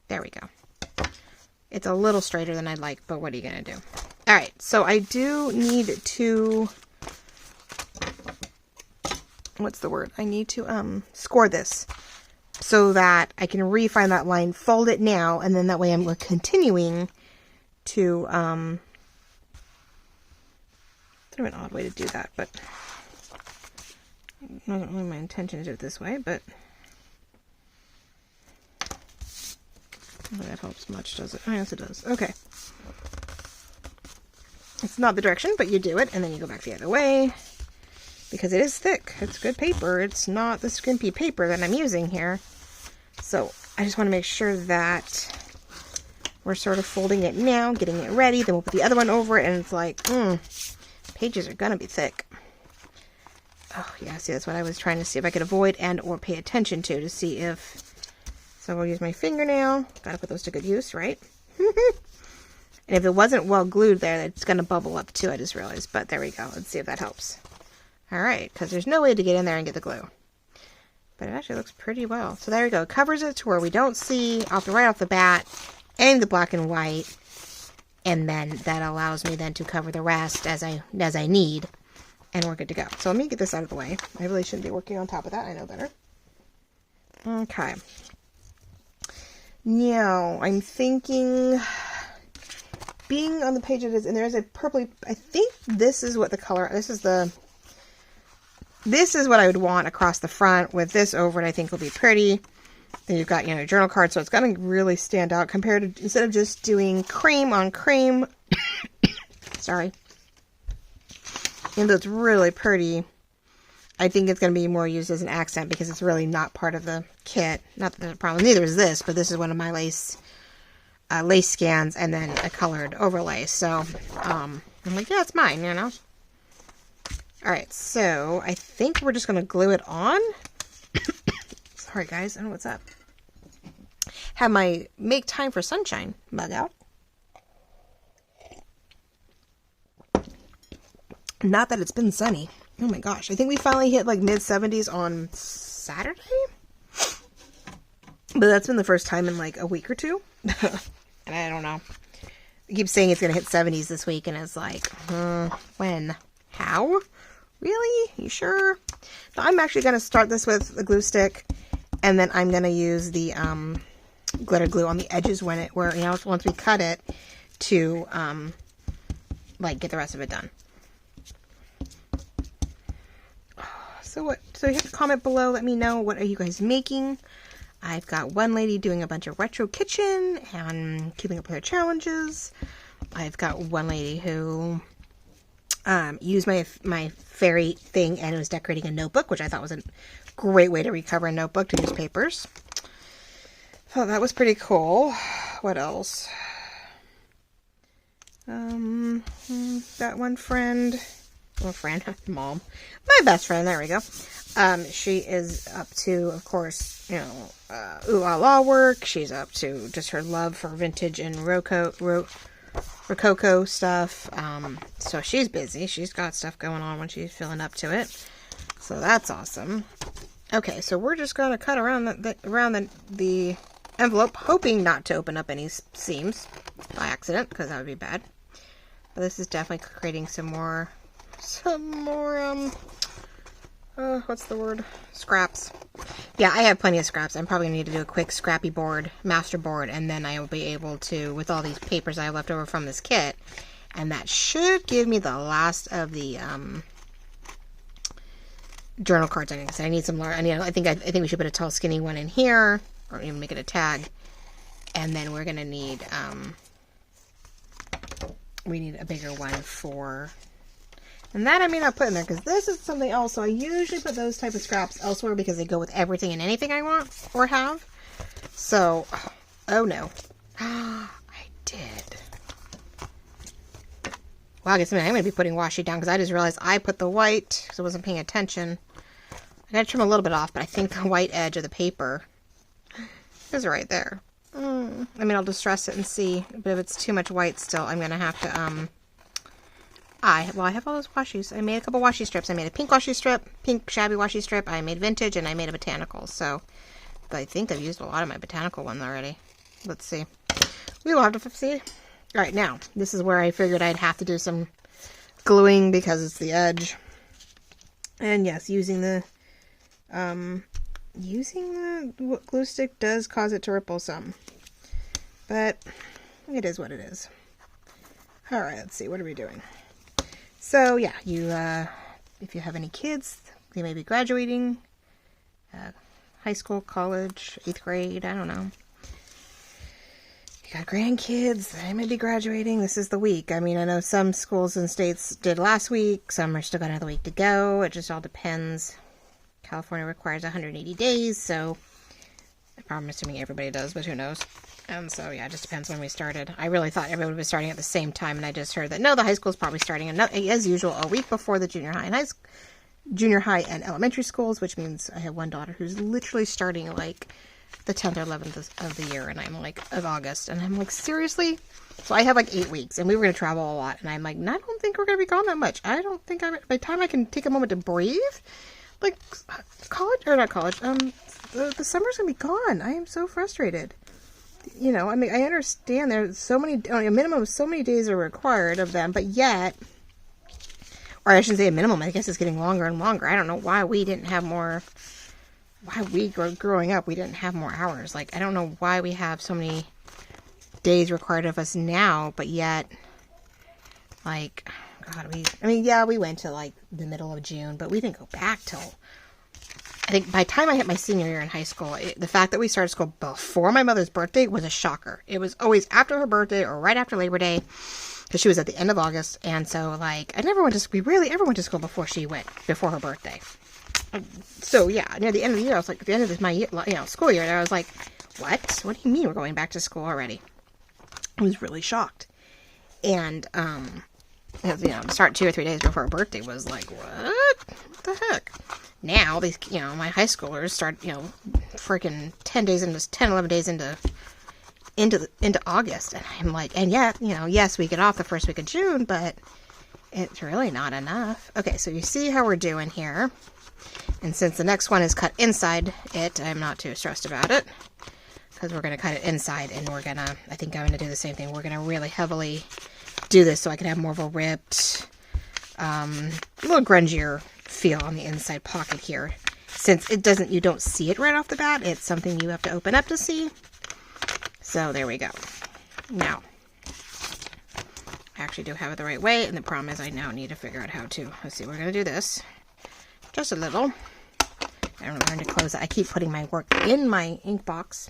A: there we go. It's a little straighter than I'd like, but what are you gonna do? Alright, so I do need to, what's the word? I need to score this so that I can refine that line, fold it now, and then that way I'm continuing to, sort of an odd way to do that, but not really my intention to do it this way, but that helps much, does it? Oh, yes, it does. Okay. It's not the direction, but you do it, and then you go back the other way. because it is thick. It's good paper. It's not the skimpy paper that I'm using here. So I just want to make sure that we're sort of folding it now, getting it ready. Then we'll put the other one over it, and it's like, pages are going to be thick. Oh, yeah, see, that's what I was trying to see if I could avoid and or pay attention to see if... So we'll use my fingernail. Got to put those to good use, right? And if it wasn't well glued there, it's going to bubble up too, I just realized. But there we go. Let's see if that helps. All right, because there's no way to get in there and get the glue. But it actually looks pretty well. So there we go. It covers it to where we don't see right off the bat any of the black and white. And then that allows me then to cover the rest as I need. And we're good to go. So let me get this out of the way. I really shouldn't be working on top of that. I know better. Okay. Now, I'm thinking... being on the page it is, and there's a purpley, I think this is what the color, this is what I would want across the front with this over it. I think will be pretty. Then you've got, your journal card, so it's going to really stand out compared to, instead of just doing cream on cream, sorry, even though it's really pretty, I think it's going to be more used as an accent because it's really not part of the kit. Not that there's a problem, neither is this, but this is one of my lace scans and then a colored overlay. So, I'm like, yeah, it's mine, Alright, so I think we're just going to glue it on. Sorry, guys, I don't know what's up. Have my Make Time for Sunshine mug out. Not that it's been sunny. Oh my gosh, I think we finally hit like mid-70s on Saturday? But that's been the first time in like a week or two. And I don't know. I keep saying it's going to hit 70s this week, and it's like, when? How? Really? You sure? So I'm actually going to start this with a glue stick, and then I'm going to use the glitter glue on the edges once we cut it to get the rest of it done. So hit the comment below. Let me know, what are you guys making? I've got one lady doing a bunch of retro kitchen and keeping up with her challenges. I've got one lady who used my fairy thing and was decorating a notebook, which I thought was a great way to recover a notebook to use papers. So that was pretty cool. What else? Got one friend. Well, mom. My best friend, there we go. She is up to, of course, ooh la la work. She's up to just her love for vintage and Rococo stuff. So she's busy. She's got stuff going on when she's feeling up to it. So that's awesome. Okay, so we're just going to cut around the envelope, hoping not to open up any seams by accident, because that would be bad. But this is definitely creating some more what's the word? Scraps. Yeah, I have plenty of scraps. I'm probably going to need to do a quick scrappy board, master board, and then I will be able to, with all these papers I have left over from this kit, and that should give me the last of the journal cards. I need some more. I think we should put a tall, skinny one in here, or even make it a tag, and then we're going to need we need a bigger one for. And that I may not put in there, because this is something else. So I usually put those type of scraps elsewhere because they go with everything and anything I want or have. So, oh no. I did. Well, I guess I'm going to be putting washi down, because I just realized I put the white, because I wasn't paying attention. I got to trim a little bit off, but I think the white edge of the paper is right there. I'll distress it and see. But if it's too much white still, I'm going to have to, I have all those washies. I made a couple washi strips. I made a pink washi strip, pink shabby washi strip. I made vintage, and I made a botanical. So, but I think I've used a lot of my botanical ones already. Let's see. We will have to see. All right, now this is where I figured I'd have to do some gluing because it's the edge. And yes, using the glue stick does cause it to ripple some, but it is what it is. All right, let's see. What are we doing? So yeah, if you have any kids, they may be graduating, high school, college, 8th grade, I don't know. you got grandkids, they may be graduating. This is the week. I mean, I know some schools and states did last week. Some are still got another week to go. It just all depends. California requires 180 days, so I'm assuming everybody does, but who knows. And so, yeah, it just depends when we started. I really thought everyone was starting at the same time, and I just heard that, no, the high school is probably starting, as usual, a week before the junior high and elementary schools, which means I have one daughter who's literally starting, like, the 10th or 11th of the year, and I'm, like, of August, and I'm like, seriously? So I have, like, 8 weeks, and we were going to travel a lot, and I'm like, I don't think we're going to be gone that much. I don't think by the time I can take a moment to breathe, like, the summer's going to be gone. I am so frustrated. You know, I mean, I understand there's so many, a minimum of so many days are required of them, but yet, or I shouldn't say a minimum, I guess it's getting longer and longer. I don't know why we didn't have more, growing up, we didn't have more hours. Like, I don't know why we have so many days required of us now, but yet, like, God, we went to, like, the middle of June, but we didn't go back till, I think by the time I hit my senior year in high school, the fact that we started school before my mother's birthday was a shocker. It was always after her birthday or right after Labor Day, because she was at the end of August, and so, like, we ever went to school before her birthday. So, yeah, near the end of the year, I was like, at the end of my school year, I was like, what? What do you mean we're going back to school already? I was really shocked. And, start 2 or 3 days before her birthday was like, what the heck? Now, these, my high schoolers start, freaking 11 days into August. And I'm like, and yet, yes, we get off the first week of June, but it's really not enough. Okay, so you see how we're doing here. And since the next one is cut inside it, I'm not too stressed about it. Because we're going to cut it inside, and I think I'm going to do the same thing. We're going to really heavily do this so I can have more of a ripped, a little grungier feel on the inside pocket here. Since you don't see it right off the bat, it's something you have to open up to see. So there we go. Now, I actually do have it the right way, and the problem is I now need to figure out how to. Let's see, we're going to do this. Just a little. I'm learning to close it. I keep putting my work in my ink box,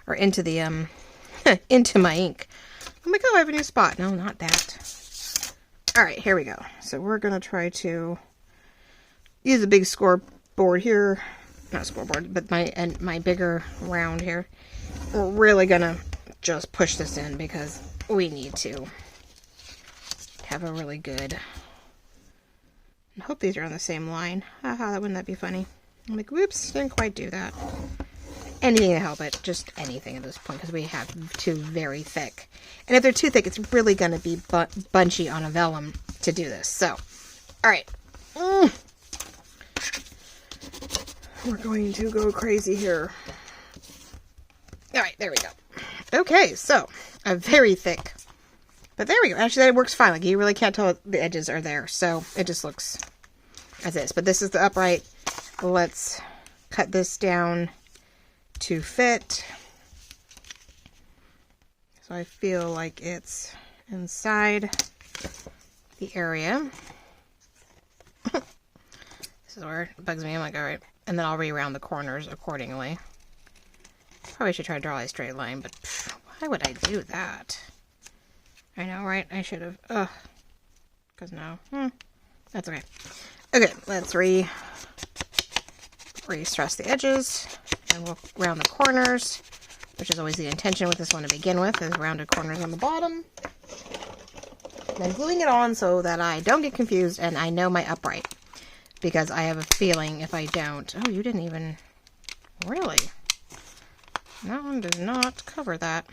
A: or into the, into my ink. I'm like, oh, I have a new spot. No, not that. All right, here we go. So we're going to try to use a big scoreboard here. Not scoreboard, but my bigger round here. We're really going to just push this in because we need to have a really good... I hope these are on the same line. Haha, wouldn't that be funny? I'm like, whoops, didn't quite do that. Anything to help it. Just anything at this point, because we have two very thick. And if they're too thick, it's really going to be bunchy on a vellum to do this. So, alright. We're going to go crazy here. Alright, there we go. Okay, so, a very thick. But there we go. Actually, that works fine. Like, you really can't tell the edges are there. So, it just looks as is. But this is the upright. Let's cut this down to fit. So I feel like it's inside the area. This is where it bugs me. I'm like, alright. And then I'll re-round the corners accordingly. Probably should try to draw a straight line, but why would I do that? I know, right? I should have. Ugh. Because no. That's okay. Okay, let's re-stress the edges. And we'll round the corners, which is always the intention with this one to begin with, is rounded corners on the bottom. Then gluing it on so that I don't get confused and I know my upright. Because I have a feeling if I don't... Oh, you didn't even... Really? That one does not cover that.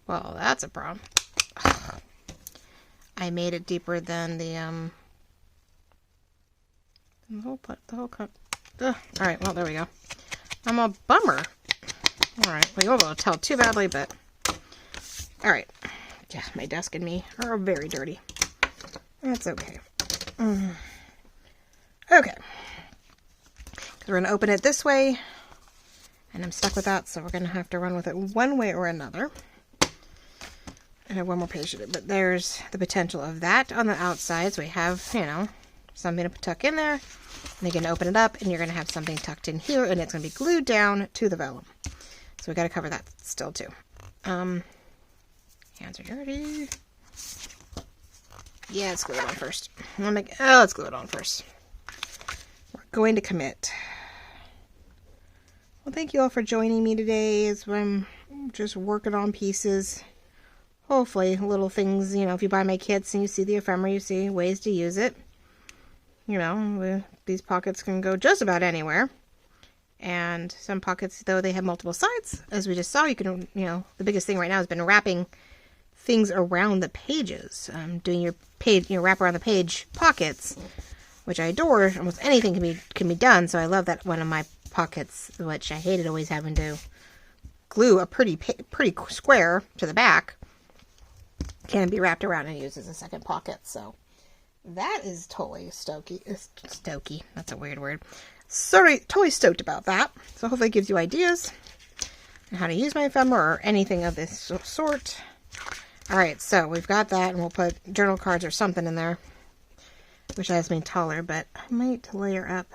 A: Well, that's a problem. I made it deeper than the whole cut. Alright, well, there we go. I'm a bummer. Alright, well, you won't be able to tell too badly, but... Alright. Yeah, my desk and me are very dirty. That's okay. Okay. Because we're going to open it this way, and I'm stuck with that, so we're going to have to run with it one way or another. I have one more page of it, but there's the potential of that on the outside, so we have, something to tuck in there. And you're going to open it up, and you're going to have something tucked in here, and it's going to be glued down to the vellum. So we got to cover that still too. Hands are dirty. Yeah, let's glue it on first. Let's glue it on first. We're going to commit. Well, thank you all for joining me today as I'm just working on pieces. Hopefully, little things, you know, if you buy my kits and you see the ephemera, you see ways to use it. You know, these pockets can go just about anywhere. And some pockets, though they have multiple sides, as we just saw, you can, you know, the biggest thing right now has been wrapping things around the pages. Doing your page, you know, wrap around the page pockets, which I adore. Almost anything can be done. So I love that one of my pockets, which I hated always having to glue a pretty square to the back, can be wrapped around and used as a second pocket. So that is totally stokey. That's a weird word. Sorry, totally stoked about that. So hopefully it gives you ideas on how to use my ephemera or anything of this sort. All right, so we've got that, and we'll put journal cards or something in there. Wish I was being taller, but I might layer up.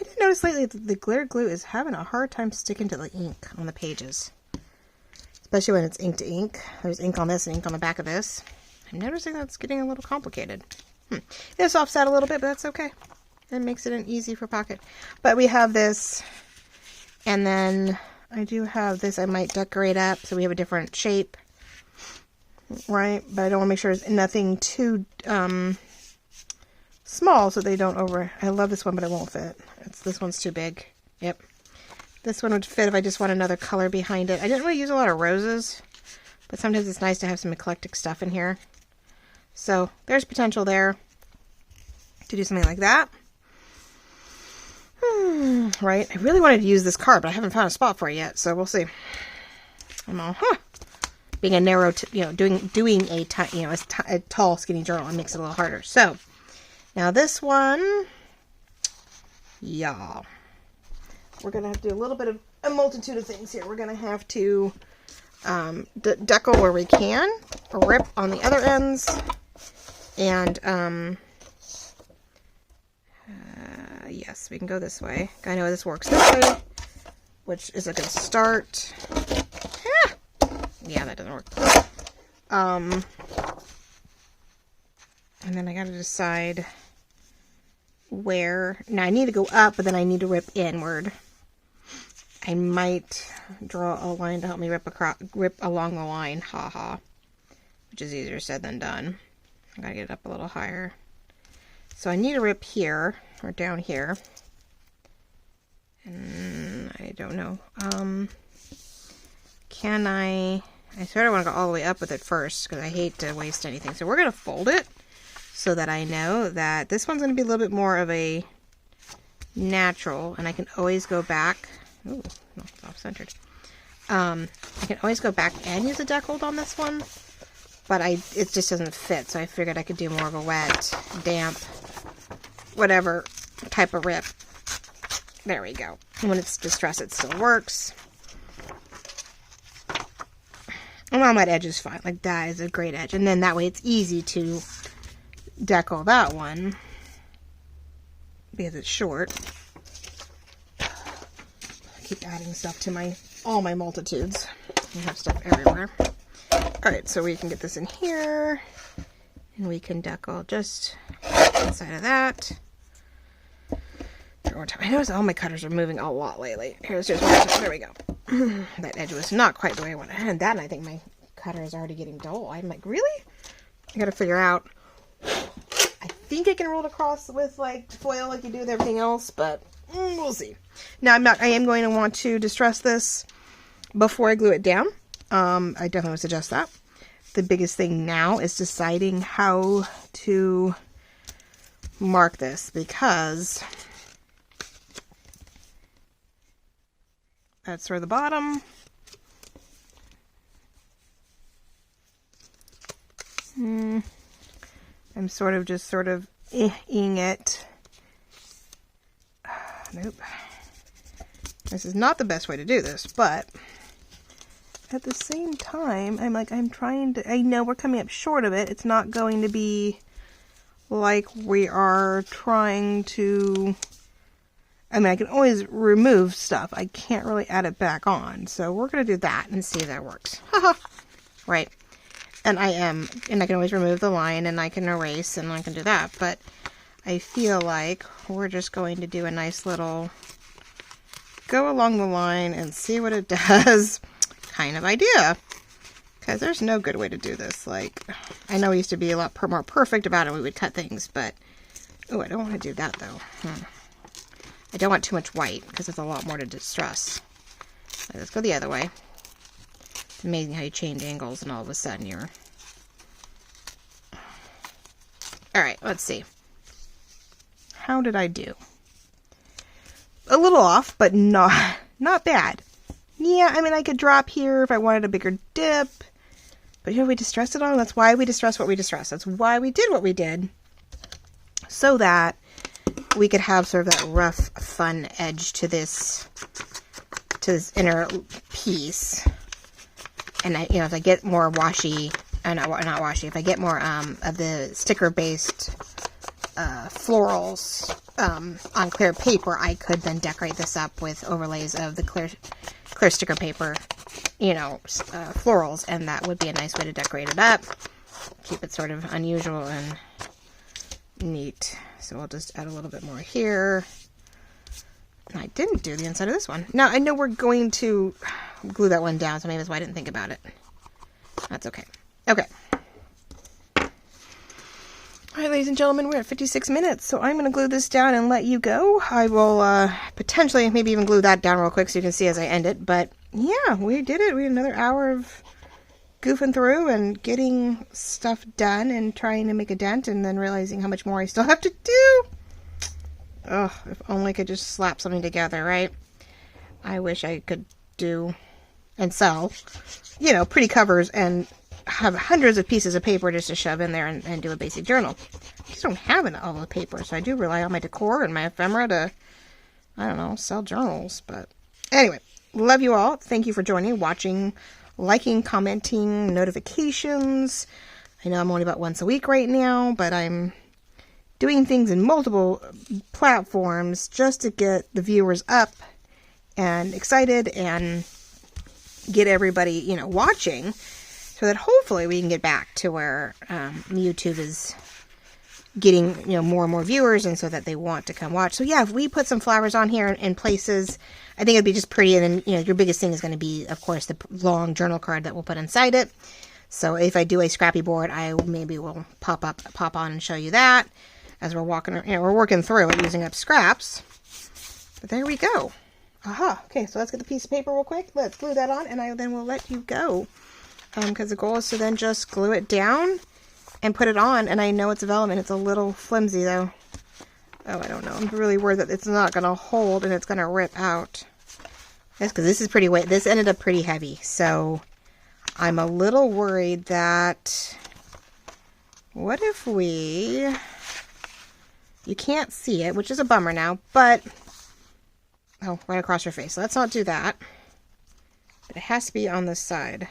A: I did notice lately that the glitter glue is having a hard time sticking to the ink on the pages. Especially when it's ink to ink. There's ink on this and ink on the back of this. I'm noticing that's getting a little complicated. This offset a little bit, but that's okay. It makes it an easy for pocket. But we have this, and then I do have this I might decorate up so we have a different shape. Right? But I don't want to make sure there's nothing too small so they don't I love this one, but it won't fit. This one's too big. Yep. This one would fit if I just want another color behind it. I didn't really use a lot of roses, but sometimes it's nice to have some eclectic stuff in here. So there's potential there to do something like that. Right? I really wanted to use this card, but I haven't found a spot for it yet, so we'll see. I'm all, being a narrow, doing a tall, skinny journal, it makes it a little harder. So now this one, yeah, we're gonna have to do a little bit of a multitude of things here. We're gonna have to decal where we can, rip on the other ends, and yes, we can go this way. I know this works this way, which is a good start. Yeah, that doesn't work. And then I gotta decide where. Now I need to go up, but then I need to rip inward. I might draw a line to help me rip along the line. Haha. Which is easier said than done. I gotta get it up a little higher. So I need to rip here, or down here. And I don't know. Can I sort of want to go all the way up with it first, because I hate to waste anything. So we're going to fold it so that I know that this one's going to be a little bit more of a natural, and I can always go back. Ooh, no, it's off-centered. I can always go back and use a deckhold on this one, but it just doesn't fit, so I figured I could do more of a wet, damp, whatever type of rip. There we go. And when it's distressed, it still works. And on that edge is fine. Like, that is a great edge. And then that way it's easy to decal that one, because it's short. I keep adding stuff to all my multitudes. I have stuff everywhere. Alright, so we can get this in here, and we can decal just inside of that. One more time. I notice all my cutters are moving a lot lately. Here's just one more time. There we go. That edge was not quite the way I wanted. And that, and I think my cutter is already getting dull. I'm like, really? I gotta figure out. I think I can roll it across with like foil like you do with everything else, but we'll see. Now I am going to want to distress this before I glue it down. I definitely would suggest that. The biggest thing now is deciding how to mark this, because that's where the bottom. I'm sort of ing it. Nope. This is not the best way to do this, but at the same time, I'm trying to, I know we're coming up short of it. It's not going to be like we are trying to I mean, I can always remove stuff. I can't really add it back on. So we're going to do that and see if that works. Right. And I can always remove the line, and I can erase, and I can do that. But I feel like we're just going to do a nice little go along the line and see what it does kind of idea. Because there's no good way to do this. Like, I know we used to be a lot more perfect about it. We would cut things, but oh, I don't want to do that though. I don't want too much white because it's a lot more to distress. Right, let's go the other way. It's amazing how you change angles and all of a sudden you're... Alright, let's see. How did I do? A little off, but not bad. Yeah, I mean, I could drop here if I wanted a bigger dip. But you know, we distressed it all. That's why we distressed what we distressed. That's why we did what we did. So that we could have sort of that rough, fun edge to this inner piece. And I, if I get more washi, not washi, if I get more of the sticker-based florals on clear paper, I could then decorate this up with overlays of the clear sticker paper, florals, and that would be a nice way to decorate it up. Keep it sort of unusual and neat. So I'll just add a little bit more here. I didn't do the inside of this one. Now, I know we're going to glue that one down, so maybe that's why I didn't think about it. That's okay. Okay. Alright, ladies and gentlemen, we're at 56 minutes, so I'm going to glue this down and let you go. I will potentially maybe even glue that down real quick so you can see as I end it, but yeah, we did it. We had another hour of goofing through and getting stuff done and trying to make a dent and then realizing how much more I still have to do. Ugh, if only I could just slap something together, right? I wish I could do and sell, pretty covers and have hundreds of pieces of paper just to shove in there and do a basic journal. I just don't have all the paper, so I do rely on my decor and my ephemera to, I don't know, sell journals. But anyway, love you all. Thank you for joining, watching, liking, commenting, notifications. I know I'm only about once a week right now, but I'm doing things in multiple platforms just to get the viewers up and excited and get everybody, watching, so that hopefully we can get back to where YouTube is getting, more and more viewers, and so that they want to come watch. So yeah, if we put some flowers on here in places, I think it'd be just pretty. And then, your biggest thing is going to be, of course, the long journal card that we'll put inside it. So if I do a scrappy board, I maybe will pop on and show you that as we're walking, we're working through it using up scraps. But there we go. Aha. Okay, so let's get the piece of paper real quick. Let's glue that on, and then we'll let you go. Because the goal is to then just glue it down and put it on. And I know it's velvet. It's a little flimsy, though. Oh, I don't know. I'm really worried that it's not going to hold and it's going to rip out. That's because this is pretty weight. This ended up pretty heavy. So I'm a little worried that... What if we... You can't see it, which is a bummer now, but... Oh, right across your face. Let's not do that. But it has to be on this side.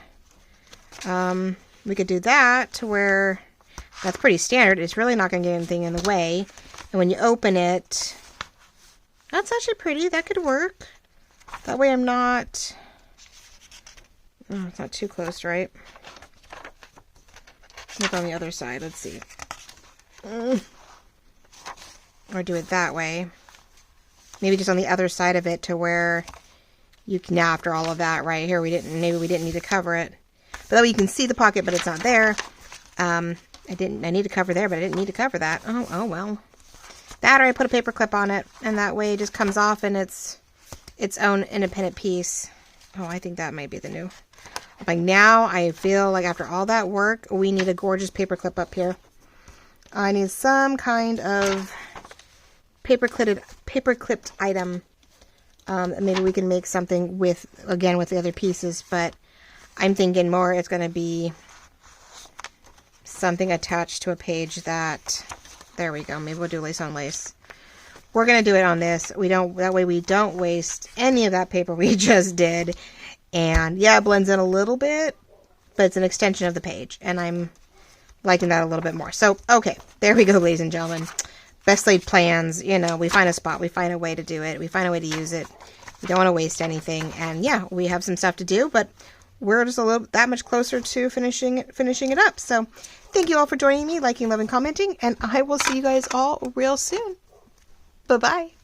A: We could do that to where that's pretty standard. It's really not going to get anything in the way. And when you open it, that's actually pretty. That could work. That way I'm not... Oh, it's not too close, right? Look on the other side. Let's see. Or do it that way. Maybe just on the other side of it to where you can, now after all of that right here, maybe we didn't need to cover it. But that way you can see the pocket, but it's not there. I need to cover there, but I didn't need to cover that. Oh well. That, or I put a paper clip on it, and that way it just comes off and it's its own independent piece. Oh, I think that might be the new. Like now, I feel like after all that work, we need a gorgeous paper clip up here. I need some kind of paper clipped item. Maybe we can make something with the other pieces, but I'm thinking more it's going to be something attached to a page that, there we go. Maybe we'll do lace on lace. We're going to do it on this. That way we don't waste any of that paper we just did. And yeah, it blends in a little bit, but it's an extension of the page, and I'm liking that a little bit more. So, okay, there we go, ladies and gentlemen. best laid plans. You know, we find a spot, we find a way to do it, we find a way to use it. We don't want to waste anything. And yeah, we have some stuff to do, but we're just a little that much closer to finishing it up. So thank you all for joining me, liking, loving, commenting, and I will see you guys all real soon. Bye-bye.